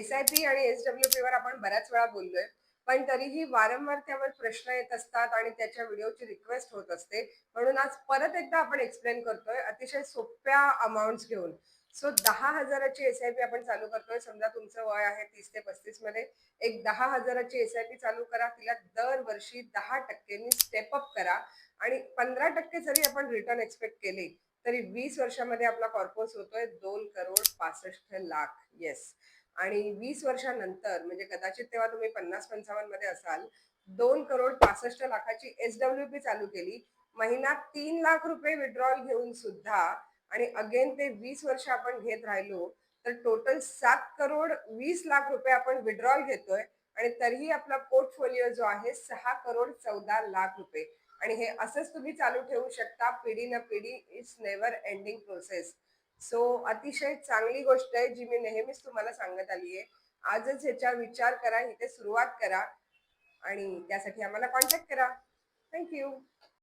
SIP आणि SWP वर आपण बऱ्याच वेळा बोललोय. पण तरीही वारंवार त्यावर प्रश्न येत असतात आणि त्याच्या व्हिडिओची रिक्वेस्ट होत असते. म्हणून आज परत एकदा आपण एक्सप्लेन करतोय अतिशय सोप्या अमाउंट्स घेऊन. सो 10,000 ची SIP आपण चालू करतोय. समजा तुमचं वय आहे 30 ते 35 मध्ये. एक 10,000 ची SIP चालू करा. तिला दरवर्षी 10% नी स्टेप अप करा आणि 15% जरी आपण रिटर्न एक्स्पेक्ट केले, तरी 20 वर्षामध्ये आपला कॉर्पस होतोय 2,65,00,000. येस. आणि 20 वर्षानंतर म्हणजे कदाचित तेव्हा तुम्ही 50-55 मध्ये असाल, 2,65,00,000 ची SWP चालू केली. महिन्यात 3,00,000 रुपये विथड्रॉल घेऊन सुद्धा आणि अगेन ते 20 वर्ष आपण घेत राहिलो, तर टोटल 7,20,00,000 रुपये आपण विथड्रॉल घेतोय आणि तरीही आपला पोर्टफोलिओ जो आहे 6,14,00,000 रुपये. आणि हे असंच तुम्ही चालू ठेवू शकता पिढी न पिढी. It's never ending process. So अतिशय चांगली गोष्ट आहे जी मी नेहमीच तुम्हाला सांगत आली आहे. आजच ह्याच्यावर विचार करा, इथे सुरुवात करा आणि त्यासाठी आम्हाला कॉन्टॅक्ट करा. Thank you.